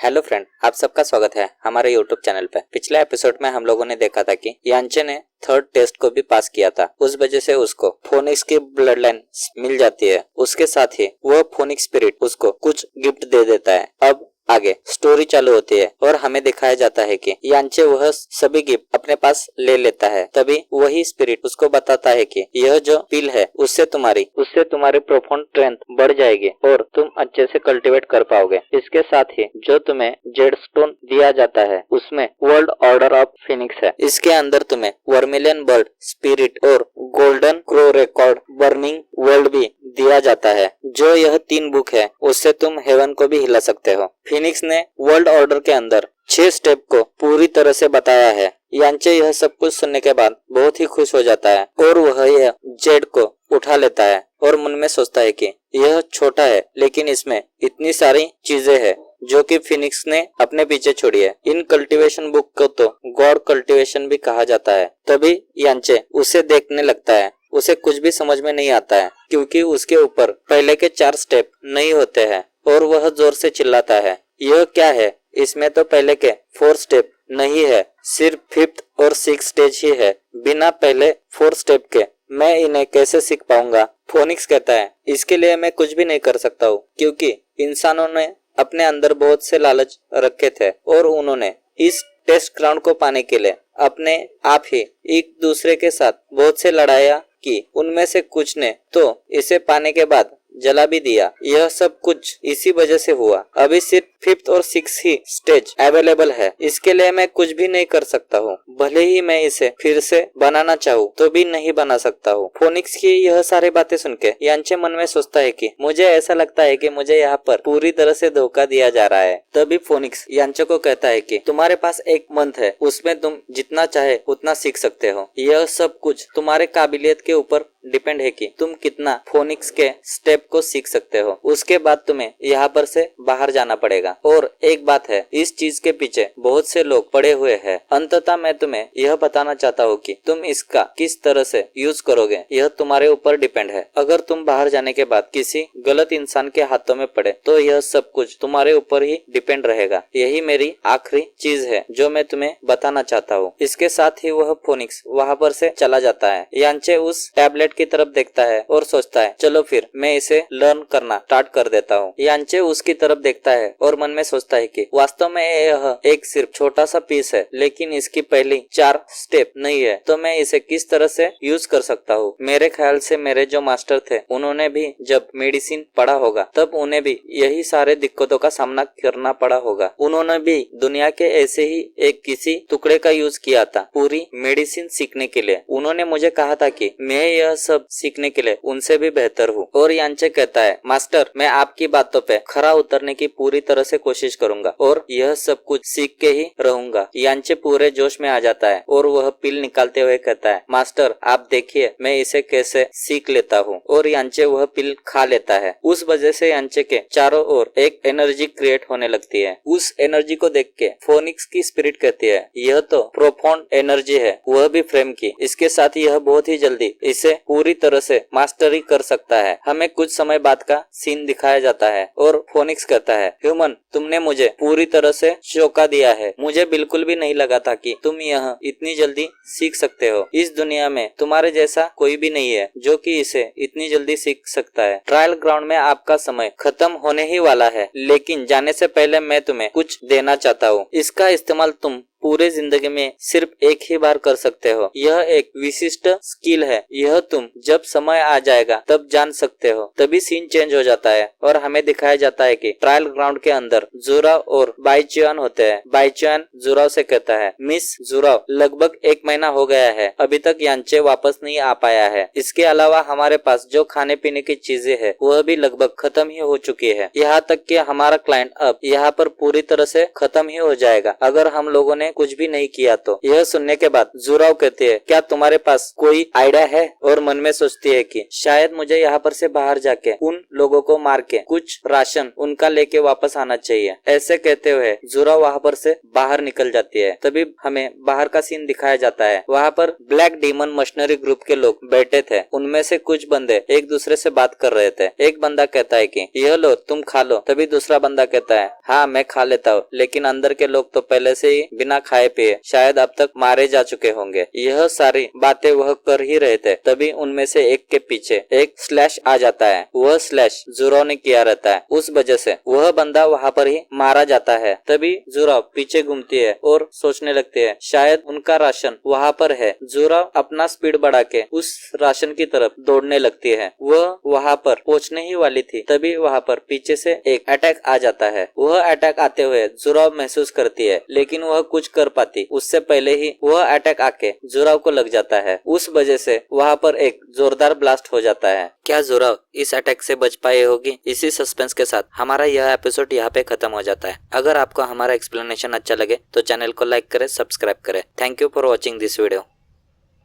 Hello friend, आप सबका स्वागत है हमारे यूट्यूब चैनल पे। पिछले एपिसोड में हम लोगों ने देखा था कि यांचे ने थर्ड टेस्ट को भी पास किया था। उस वजह से उसको फोनिक्स की ब्लड लाइन मिल जाती है। उसके साथ ही वह फोनिक्स स्पिरिट उसको कुछ गिफ्ट दे देता है। अब आगे स्टोरी चालू होती है और हमें दिखाया जाता है कि यांचे वह सभी गिफ्ट अपने पास ले लेता है। तभी वही स्पिरिट उसको बताता है कि यह जो पिल है उससे तुम्हारी प्रोफाउंड स्ट्रेंथ बढ़ जाएगी और तुम अच्छे से कल्टीवेट कर पाओगे। इसके साथ ही जो तुम्हें जेड स्टोन दिया जाता है उसमें वर्ल्ड ऑर्डर ऑफ फिनिक्स है। इसके अंदर तुम्हें वर्मिलियन बर्ड स्पिरिट और golden crow record burning world भी दिया जाता है। जो यह 3 बुक है उससे तुम हेवन को भी हिला सकते हो। फिनिक्स ने वर्ल्ड ऑर्डर के अंदर 6 स्टेप को पूरी तरह से बताया है। यांचे यह सब कुछ सुनने के बाद बहुत ही खुश हो जाता है और वह यह जेड को उठा लेता है और मन में सोचता है कि यह छोटा है लेकिन इसमें इतनी सारी चीजें हैं जो कि फिनिक्स ने अपने पीछे छोड़ी है। इन कल्टीवेशन बुक को तो गॉड कल्टीवेशन भी कहा जाता है। तभी यांचे उसे देखने लगता है। उसे कुछ भी समझ में नहीं आता है क्योंकि उसके ऊपर पहले के 4 स्टेप नहीं होते हैं और वह जोर से चिल्लाता है, यह क्या है? इसमें तो पहले के 4 स्टेप नहीं है, सिर्फ 5th और 6th स्टेज ही है। बिना पहले 4 स्टेप के मैं इन्हें कैसे सीख पाऊंगा? फोनिक्स कहता है, इसके लिए मैं कुछ भी नहीं कर सकता हूँ क्योंकि इंसानों ने अपने अंदर बहुत से लालच रखे थे और उन्होंने इस टेस्ट ग्राउंड को पाने के लिए अपने आप ही एक दूसरे के साथ बहुत से लड़ाइयाँ की। उनमें से कुछ ने तो इसे पाने के बाद जला भी दिया। यह सब कुछ इसी वजह से हुआ। अभी सिर्फ 5th और 6th ही स्टेज अवेलेबल है। इसके लिए मैं कुछ भी नहीं कर सकता हूँ। भले ही मैं इसे फिर से बनाना चाहूँ तो भी नहीं बना सकता हूँ। फोनिक्स की यह सारी बातें सुन के यांचे मन में सोचता है कि मुझे ऐसा लगता है कि मुझे यहाँ पर पूरी तरह से धोखा दिया जा रहा है। तभी फोनिक्स यांचे को कहता है कि तुम्हारे पास एक मंथ है, उसमें तुम जितना चाहे उतना सीख सकते हो। यह सब कुछ तुम्हारे काबिलियत के ऊपर डिपेंड है कि तुम कितना फोनिक्स के स्टेप को सीख सकते हो। उसके बाद तुम्हें यहाँ पर से बाहर जाना पड़ेगा। और एक बात है, इस चीज के पीछे बहुत से लोग पड़े हुए हैं। अंततः मैं तुम्हें यह बताना चाहता हूँ कि तुम इसका किस तरह से यूज करोगे यह तुम्हारे ऊपर डिपेंड है। अगर तुम बाहर जाने के बाद किसी गलत इंसान के हाथों में पड़े तो यह सब कुछ तुम्हारे ऊपर ही डिपेंड रहेगा। यही मेरी आखिरी चीज है जो मैं तुम्हें बताना चाहता हूँ। इसके साथ ही वह फोनिक्स वहाँ पर से चला जाता है। यांचे उस टैबलेट की तरफ देखता है और सोचता है, चलो फिर मैं इसे लर्न करना स्टार्ट कर देता हूँ। यांचे उसकी तरफ देखता है और मन में सोचता है कि वास्तव में यह एक सिर्फ छोटा सा पीस है लेकिन इसकी पहली 4 स्टेप नहीं है, तो मैं इसे किस तरह से यूज कर सकता हूँ। मेरे ख्याल से मेरे जो मास्टर थे उन्होंने भी जब मेडिसिन पढ़ा होगा तब उन्हें भी यही सारे दिक्कतों का सामना करना पड़ा होगा। उन्होंने भी दुनिया के ऐसे ही एक किसी टुकड़े का यूज किया था पूरी मेडिसिन सीखने के लिए। उन्होंने मुझे कहा था कि मैं यह सब सीखने के लिए उनसे भी बेहतर हूँ। और यांचे कहता है, मास्टर मैं आपकी बातों पे खरा उतरने की पूरी तरह से कोशिश करूंगा और यह सब कुछ सीख के ही रहूंगा। यांचे पूरे जोश में आ जाता है और वह पिल निकालते हुए कहता है, मास्टर आप देखिए मैं इसे कैसे सीख लेता हूँ। और यांचे वह पिल खा लेता है। उस वजह से यांचे के चारों ओर एक एनर्जी क्रिएट होने लगती है। उस एनर्जी को देख के फोनिक्स की स्पिरिट कहती है, यह तो प्रोफाउंड एनर्जी है, वह भी फ्रेम की। इसके साथ यह बहुत ही जल्दी इसे पूरी तरह से मास्टरी कर सकता है। हमें कुछ समय बाद का सीन दिखाया जाता है और फोनिक्स कहता है, ह्यूमन तुमने मुझे पूरी तरह से चौंका दिया है। मुझे बिल्कुल भी नहीं लगा था कि तुम यह इतनी जल्दी सीख सकते हो। इस दुनिया में तुम्हारे जैसा कोई भी नहीं है जो कि इसे इतनी जल्दी सीख सकता है। ट्रायल ग्राउंड में आपका समय खत्म होने ही वाला है, लेकिन जाने से पहले मैं तुम्हें कुछ देना चाहता हूँ। इसका इस्तेमाल तुम पूरे जिंदगी में सिर्फ एक ही बार कर सकते हो। यह एक विशिष्ट स्किल है। यह तुम जब समय आ जाएगा तब जान सकते हो। तभी सीन चेंज हो जाता है और हमें दिखाया जाता है कि ट्रायल ग्राउंड के अंदर जुराव और बाईचुआन होते हैं। बाईचुआन जुराव से कहता है, मिस जुराव लगभग 1 महीना हो गया है, अभी तक यांचे वापस नहीं आ पाया है। इसके अलावा हमारे पास जो खाने पीने की चीजें है वह भी लगभग खत्म ही हो चुकी है। यहाँ तक कि हमारा क्लाइंट अब यहाँ पर पूरी तरह से खत्म ही हो जाएगा अगर हम लोगों ने कुछ भी नहीं किया तो। यह सुनने के बाद जुराव कहती है, क्या तुम्हारे पास कोई आइडिया है? और मन में सोचती है कि शायद मुझे यहाँ पर से बाहर जाके उन लोगों को मार के कुछ राशन उनका लेके वापस आना चाहिए। ऐसे कहते हुए जुराव वहाँ पर से बाहर निकल जाती है। तभी हमें बाहर का सीन दिखाया जाता है। वहाँ पर ब्लैक डीमन मशीनरी ग्रुप के लोग बैठे थे। उनमें से कुछ बंदे एक दूसरे से बात कर रहे थे। एक बंदा कहता है कि यह लो तुम खा लो। तभी दूसरा बंदा कहता है, हाँ मैं खा लेता हूँ, लेकिन अंदर के लोग तो पहले से ही बिना खाए पिए शायद अब तक मारे जा चुके होंगे। यह सारी बातें वह कर ही रहे थे। तभी उनमें से एक के पीछे एक स्लैश आ जाता है। वह स्लैश जुराव ने किया रहता है। उस वजह से वह बंदा वहाँ पर ही मारा जाता है। तभी जुराव पीछे घूमती है और सोचने लगती है शायद उनका राशन वहाँ पर है। जुराव अपना स्पीड बढ़ा के उस राशन की तरफ दौड़ने लगती है। वह वहाँ पर पहुंचने ही वाली थी। तभी वहाँ पर पीछे से एक अटैक आ जाता है। वह अटैक आते हुए जुराव महसूस करती है, लेकिन वह कुछ कर पाती उससे पहले ही वह अटैक आके जुराव को लग जाता है। उस वजह से वहाँ पर एक जोरदार ब्लास्ट हो जाता है। क्या जुराव इस अटैक से बच पाए होगी? इसी सस्पेंस के साथ हमारा यह एपिसोड यहाँ पे खत्म हो जाता है। अगर आपको हमारा एक्सप्लेनेशन अच्छा लगे तो चैनल को लाइक करें, सब्सक्राइब करें। Thank you for watching this video.